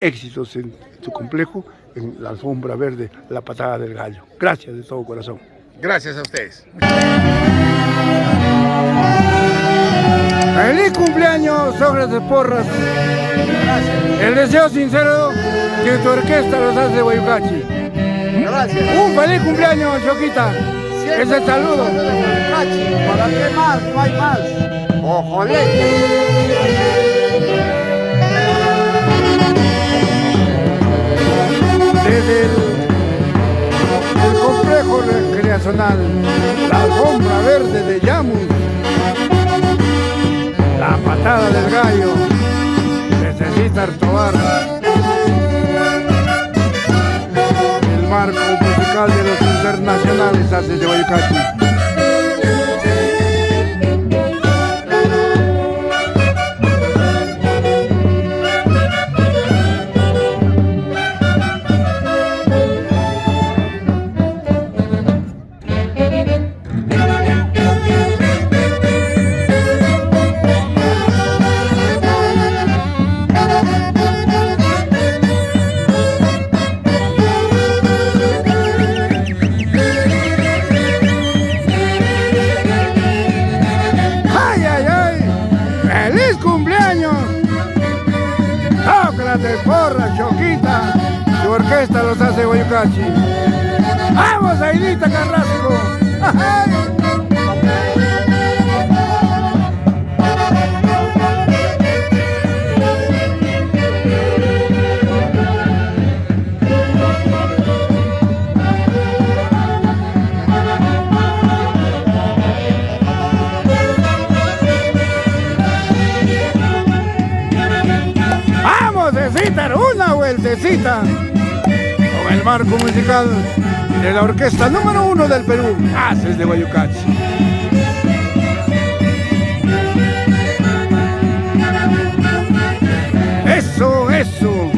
éxitos en su complejo, en la alfombra verde, la patada del gallo. Gracias de todo corazón. Gracias a ustedes. ¡Feliz cumpleaños, Sócrates Porras! Gracias. El deseo sincero que tu orquesta los hace de Guayucachi. Gracias. Un feliz cumpleaños, Choquita. Ese saludo. ¿Para qué más? No hay más. ¡Ojolete! Desde el complejo recreacional, la alfombra verde de Llamus, la patada del gallo, necesita Artobar, el marco musical de los internacionales hace de Guayucachi. De porra, Choquita, tu orquesta los hace Guayucachi. ¡Vamos, Aidita Carrasco! Una vueltecita con el marco musical de la orquesta número 1 del Perú, Haces de Guayucachi. Eso, eso.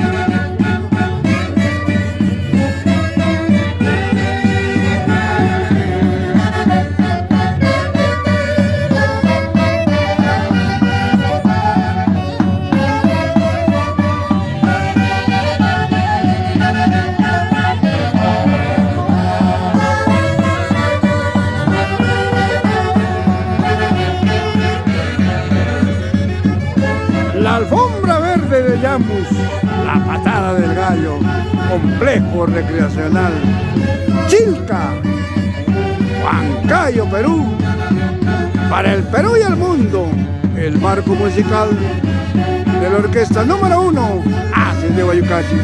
La alfombra verde de Llamus, la patada del gallo, complejo recreacional, Chilca, Huancayo, Perú, para el Perú y el mundo, el marco musical de la orquesta número 1, Haces de Guayucachi.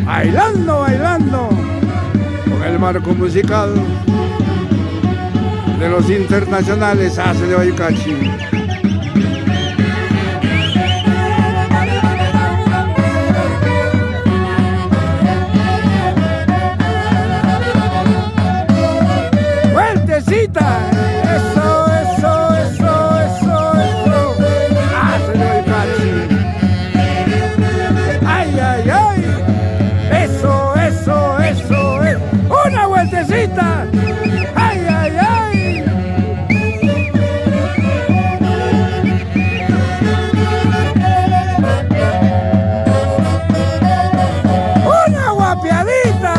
Bailando, bailando, el marco musical de los internacionales Haces de Guayucachi. ¡Vueltecita! ¡Eso, eso, eso, eso, eso! Haces de Guayucachi. ¡Ay, ay, ay! ¡Eso, eso, eso, eso! ¡Una vueltecita! ¡Ay, ay, ay! ¡Una guapiadita!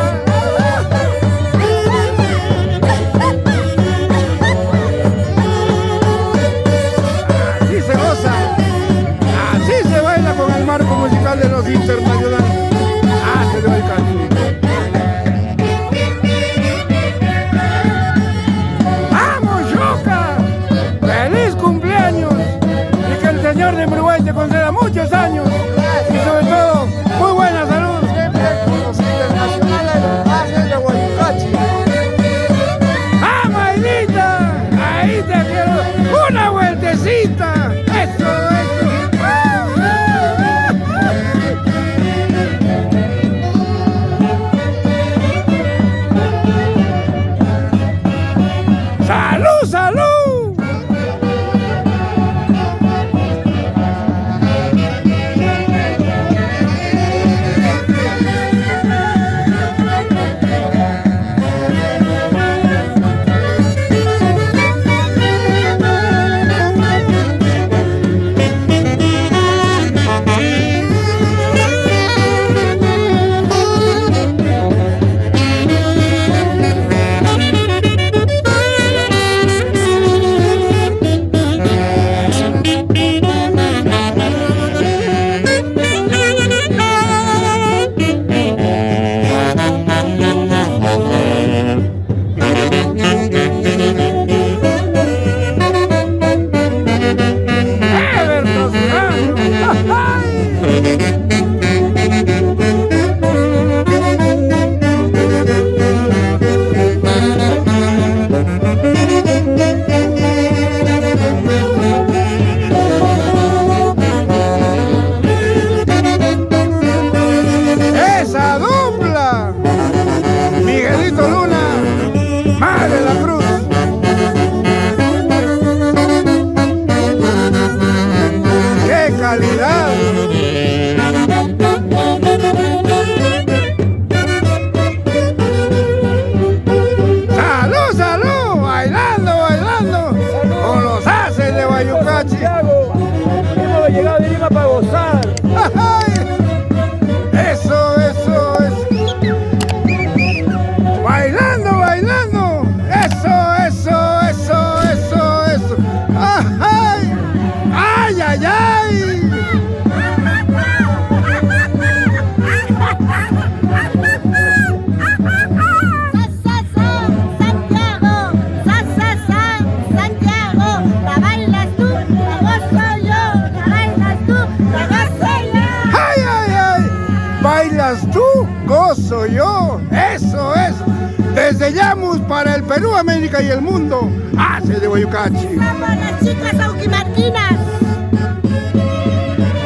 Desde Llamus para el Perú, América y el mundo, hace de Guayucachi. ¡Vamos las chicas auquimarquinas!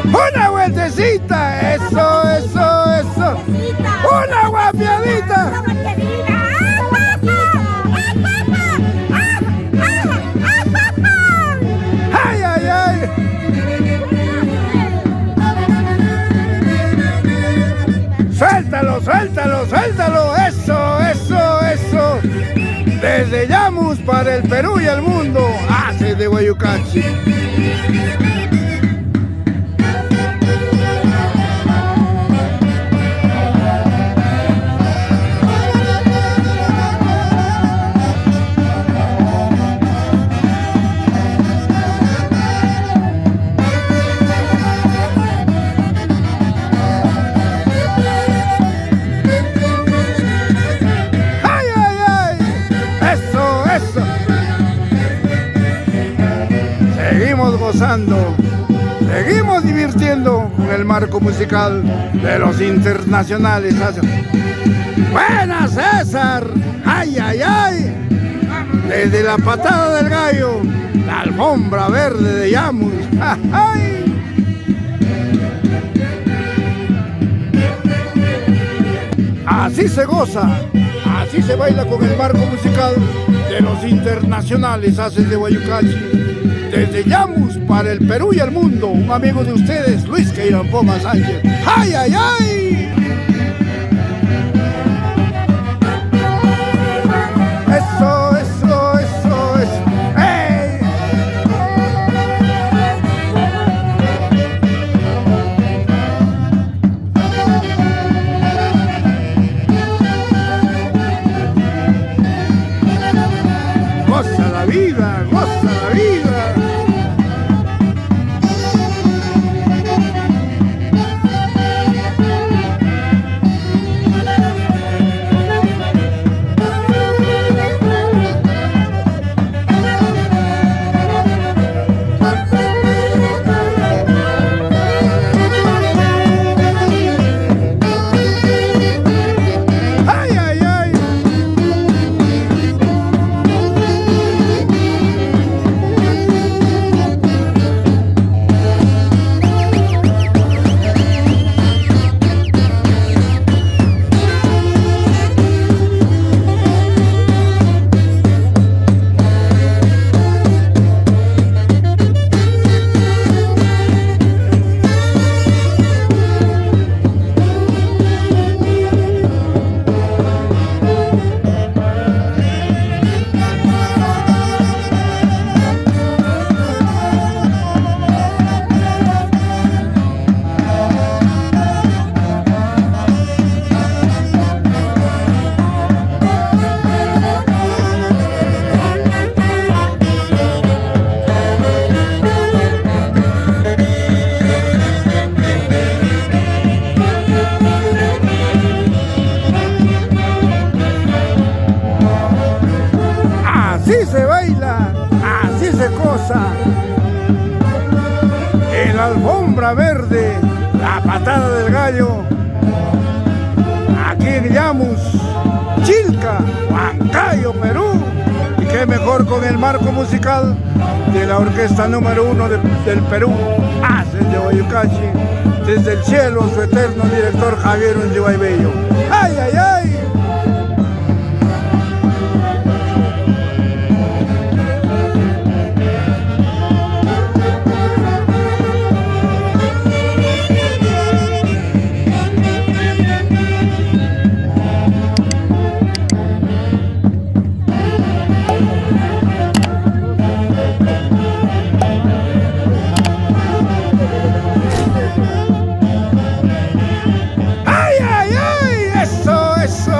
¡Una vueltecita! ¡Eso, eso, eso! ¡Una guapiadita! ¡Ay, ay, ay! ¡Suéltalo, suéltalo, suéltalo! ¡Eso, eso, eso! Desde Llamus para el Perú y el mundo, hace de Guayucachi. Seguimos gozando, seguimos divirtiendo con el marco musical de los internacionales. ¡Buena, César! ¡Ay, ay, ay! Desde la patada del gallo, la alfombra verde de Llamus. ¡Ay! Así se goza, así se baila con el marco musical de los internacionales haces de Guayucachi. Desde Llamus para el Perú y el mundo, un amigo de ustedes, Luis Queiroz Sánchez. ¡Ay, ay, ay! Eso, eso, eso, eso. ¡Ey! Goza la vida, goza la vida. Así se baila, así se goza. En la alfombra verde, la patada del gallo. Aquí en Llamus, Chilca, Huancayo, Perú. Y qué mejor con el marco musical de la orquesta número 1 del Perú, Haces de Guayucachi. Desde el cielo, su eterno director Javier Unzuay Bello. ¡Ay, ay, ay! ¡Ay, ay, ay! ¡Eso, eso!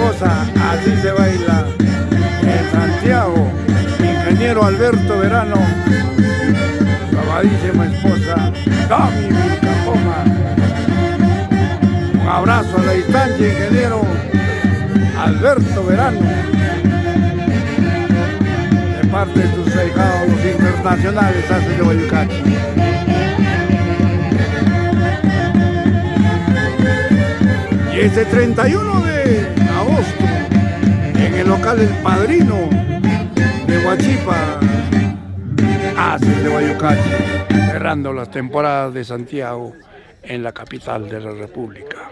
goza, así se baila en Santiago. Ingeniero Alberto Verano, su amadísima esposa, Dami Vilcapoma. Un abrazo a la distancia, ingeniero Alberto Verano, de parte de tus ahijados internacionales, hace de Guayucachi. Y este 31 de agosto, en el local El Padrino de Huachipa, haces de Guayucachi, cerrando las temporadas de Santiago en la capital de la República.